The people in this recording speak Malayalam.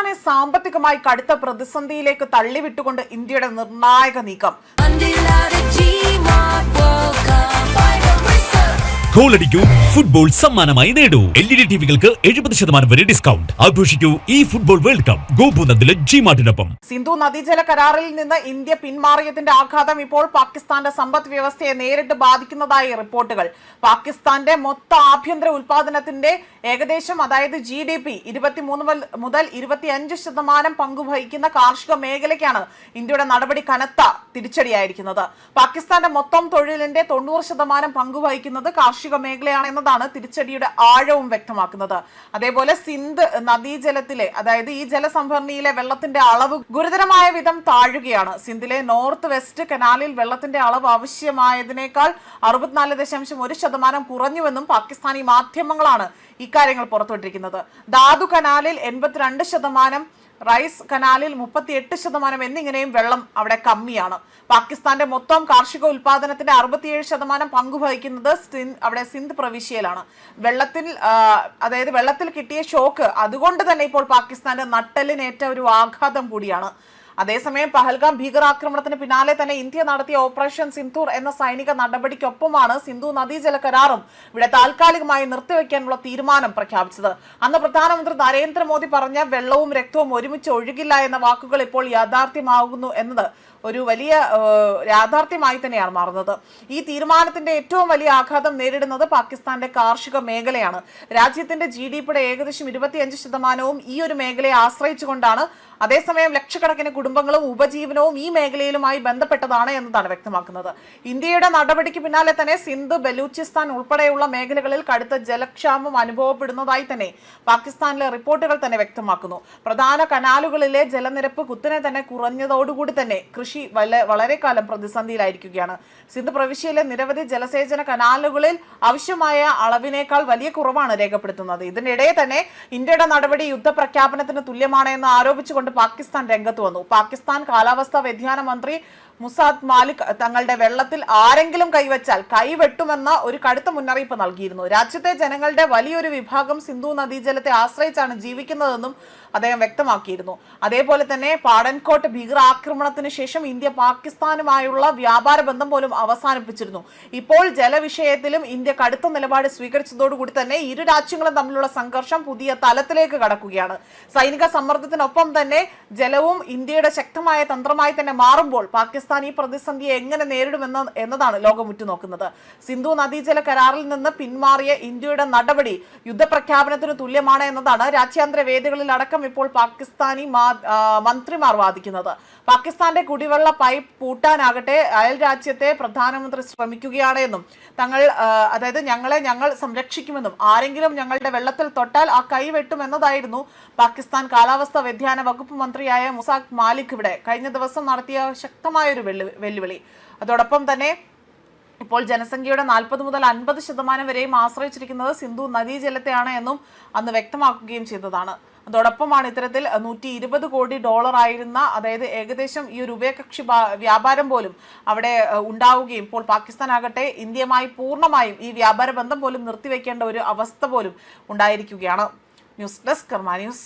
പാകിസ്ഥാനെ സാമ്പത്തികമായി കടുത്ത പ്രതിസന്ധിയിലേക്ക് തള്ളിവിട്ടുകൊണ്ട് ഇന്ത്യയുടെ നിർണായക നീക്കം. ഗോളടിക്കൂ, ഫുട്ബോൾ സമ്മാനമായി നേടൂ. LED ടിവികൾക്ക് 70% വരെ ഡിസ്കൗണ്ട്. ആഘോഷിക്കൂ ഈ ഫുട്ബോൾ വേൾഡ് കപ്പ് ഗോപുനന്ദിലെ ജിമാർട്ടിനൊപ്പം. സിന്ധു നദീജല കരാറിൽ നിന്ന് ഇന്ത്യ പിന്മാറിയതിന്റെ ആഘാതം ഇപ്പോൾ പാകിസ്ഥാന്റെ സമ്പദ് വ്യവസ്ഥയെ നേരിട്ട് ബാധിക്കുന്നതായി റിപ്പോർട്ടുകൾ. പാകിസ്ഥാന്റെ മൊത്ത ആഭ്യന്തര ഉൽപാദനത്തിന്റെ ഏകദേശം അതായത് GDP 23 മുതൽ 25% പങ്കുവഹിക്കുന്ന കാർഷിക മേഖലയ്ക്കാണ് ഇന്ത്യയുടെ നടപടി കനത്ത തിരിച്ചടിയായിരിക്കുന്നത്. പാകിസ്ഥാന്റെ മൊത്തം തൊഴിലിന്റെ 90% പങ്കുവഹിക്കുന്നത് കാർഷിക മേഖലയാണ് എന്നതാണ് തിരിച്ചടിയുടെ ആഴവും വ്യക്തമാക്കുന്നത്. അതേപോലെ സിന്ധ് നദീജലത്തിലെ അതായത് ഈ ജലസംഭരണിയിലെ വെള്ളത്തിന്റെ അളവ് ഗുരുതരമായ വിധം താഴുകയാണ്. സിന്ധിലെ നോർത്ത് വെസ്റ്റ് കനാലിൽ വെള്ളത്തിന്റെ അളവ് ആവശ്യമായതിനേക്കാൾ 64.1% കുറഞ്ഞുവെന്നും പാകിസ്ഥാനി മാധ്യമങ്ങളാണ് ഇക്കാര്യങ്ങൾ പുറത്തുവിട്ടിരിക്കുന്നത്. ധാതു കനാലിൽ 82%, റൈസ് കനാലിൽ 38% എന്നിങ്ങനെയും വെള്ളം അവിടെ കമ്മിയാണ്. പാകിസ്ഥാന്റെ മൊത്തം കാർഷിക ഉൽപാദനത്തിന്റെ 67% പങ്കുവഹിക്കുന്നത് അവിടെ സിന്ധ് പ്രവിശ്യയിലാണ്. വെള്ളത്തിൽ കിട്ടിയ ഷോക്ക് അതുകൊണ്ട് തന്നെ ഇപ്പോൾ പാകിസ്ഥാന്റെ നട്ടെല്ലിനേറ്റ ഒരു ആഘാതം കൂടിയാണ്. അതേസമയം പഹൽഗാം ഭീകരാക്രമണത്തിന് പിന്നാലെ തന്നെ ഇന്ത്യ നടത്തിയ ഓപ്പറേഷൻ സിന്ധൂർ എന്ന സൈനിക നടപടിക്കൊപ്പമാണ് സിന്ധു നദീജല കരാറും ഇവിടെ താൽക്കാലികമായി നിർത്തിവെക്കാനുള്ള തീരുമാനം പ്രഖ്യാപിച്ചത്. അന്ന് പ്രധാനമന്ത്രി നരേന്ദ്രമോദി പറഞ്ഞ വെള്ളവും രക്തവും ഒരുമിച്ച് ഒഴുകില്ല എന്ന വാക്കുകൾ ഇപ്പോൾ യാഥാർത്ഥ്യമാകുന്നു എന്നത് ഒരു വലിയ യാഥാർത്ഥ്യമായി തന്നെയാണ് മാറുന്നത്. ഈ തീരുമാനത്തിന്റെ ഏറ്റവും വലിയ ആഘാതം നേരിടുന്നത് പാകിസ്ഥാന്റെ കാർഷിക മേഖലയാണ്. രാജ്യത്തിന്റെ GDPയുടെ ഏകദേശം 25% ഈ ഒരു മേഖലയെ ആശ്രയിച്ചുകൊണ്ടാണ്. അതേസമയം ലക്ഷക്കണക്കിന് കുടുംബങ്ങളും ഉപജീവനവും ഈ മേഖലയിലുമായി ബന്ധപ്പെട്ടതാണ് എന്നതാണ് വ്യക്തമാക്കുന്നത്. ഇന്ത്യയുടെ നടപടിക്ക് പിന്നാലെ തന്നെ സിന്ധ്, ബലൂചിസ്ഥാൻ ഉൾപ്പെടെയുള്ള മേഖലകളിൽ കടുത്ത ജലക്ഷാമം അനുഭവപ്പെടുന്നതായി തന്നെ പാകിസ്ഥാനിലെ റിപ്പോർട്ടുകൾ തന്നെ വ്യക്തമാക്കുന്നു. പ്രധാന കനാലുകളിലെ ജലനിരപ്പ് കുത്തനെ തന്നെ കുറഞ്ഞതോടുകൂടി തന്നെ കൃഷി വളരെ കാലം പ്രതിസന്ധിയിലായിരിക്കുകയാണ്. സിന്ധ് പ്രവിശ്യയിലെ നിരവധി ജലസേചന കനാലുകളിൽ ആവശ്യമായ അളവിനേക്കാൾ വലിയ കുറവാണ് രേഖപ്പെടുത്തുന്നത്. ഇതിനിടെ തന്നെ ഇന്ത്യയുടെ നടപടി യുദ്ധപ്രഖ്യാപനത്തിന് തുല്യമാണ് എന്ന് ആരോപിച്ചുകൊണ്ട് പാകിസ്ഥാൻ രംഗത്ത് വന്നു. പാകിസ്ഥാൻ കാലാവസ്ഥാ വ്യതിയാന മന്ത്രി മുസാദ് മാലിക് തങ്ങളുടെ വെള്ളത്തിൽ ആരെങ്കിലും കൈവച്ചാൽ കൈവെട്ടുമെന്ന ഒരു കടുത്ത മുന്നറിയിപ്പ് നൽകിയിരുന്നു. രാജ്യത്തെ ജനങ്ങളുടെ വലിയൊരു വിഭാഗം സിന്ധു നദീജലത്തെ ആശ്രയിച്ചാണ് ജീവിക്കുന്നതെന്നും അദ്ദേഹം വ്യക്തമാക്കിയിരുന്നു. അതേപോലെ തന്നെ പാഠൻകോട്ട് ഭീകരാക്രമണത്തിന് ശേഷം ഇന്ത്യ പാകിസ്ഥാനുമായുള്ള വ്യാപാര ബന്ധം പോലും അവസാനിപ്പിച്ചിരുന്നു. ഇപ്പോൾ ജലവിഷയത്തിലും ഇന്ത്യ കടുത്ത നിലപാട് സ്വീകരിച്ചതോടുകൂടി തന്നെ ഇരു രാജ്യങ്ങളും തമ്മിലുള്ള സംഘർഷം പുതിയ തലത്തിലേക്ക് കടക്കുകയാണ്. സൈനിക സമ്മർദ്ദത്തിനൊപ്പം തന്നെ ജലവും ഇന്ത്യയുടെ ശക്തമായ തന്ത്രമായി തന്നെ മാറുമ്പോൾ പാകിസ്ഥാൻ ഈ പ്രതിസന്ധിയെ എങ്ങനെ എന്നതാണ് ലോകം ഉറ്റുനോക്കുന്നത്. സിന്ധു നദീജല കരാറിൽ നിന്ന് പിന്മാറിയ ഇന്ത്യയുടെ നടപടി യുദ്ധപ്രഖ്യാപനത്തിന് തുല്യമാണ് എന്നതാണ് രാജ്യാന്തര വേദികളിൽ അടക്കം ഇപ്പോൾ പാകിസ്ഥാനി മന്ത്രിമാർ വാദിക്കുന്നത്. പാകിസ്ഥാന്റെ കുടിവെള്ള പൈപ്പ് പൂട്ടാനാകട്ടെ അയൽ രാജ്യത്തെ പ്രധാനമന്ത്രി ശ്രമിക്കുകയാണ് എന്നും ഞങ്ങൾ സംരക്ഷിക്കുമെന്നും ആരെങ്കിലും ഞങ്ങളുടെ വെള്ളത്തിൽ തൊട്ടാൽ ആ കൈ വെട്ടുമെന്നതായിരുന്നു പാകിസ്ഥാൻ കാലാവസ്ഥാ വ്യതിയാന വകുപ്പ് മന്ത്രിയായ മുസാദ് മാലിക് ഇവിടെ കഴിഞ്ഞ ദിവസം നടത്തിയ ശക്തമായ ഒരു വെല്ലുവിളി. അതോടൊപ്പം തന്നെ ഇപ്പോൾ ജനസംഖ്യയുടെ 40 മുതൽ 50% വരെയും ആശ്രയിച്ചിരിക്കുന്നത് സിന്ധു നദീജലത്തെയാണ് എന്നും അന്ന് വ്യക്തമാക്കുകയും ചെയ്തതാണ്. അതോടൊപ്പമാണ് ഇത്തരത്തിൽ $120 കോടി ആയിരുന്ന അതായത് ഏകദേശം ഈ ഒരു ഉഭയകക്ഷി വ്യാപാരം പോലും അവിടെ ഉണ്ടാവുകയും ഇപ്പോൾ പാകിസ്ഥാൻ ആകട്ടെ ഇന്ത്യയുമായി പൂർണ്ണമായും ഈ വ്യാപാര ബന്ധം പോലും നിർത്തിവെക്കേണ്ട ഒരു അവസ്ഥ പോലും ഉണ്ടായിരിക്കുകയാണ്. ന്യൂസ് ഡെസ്ക് കർമ്മ ന്യൂസ്.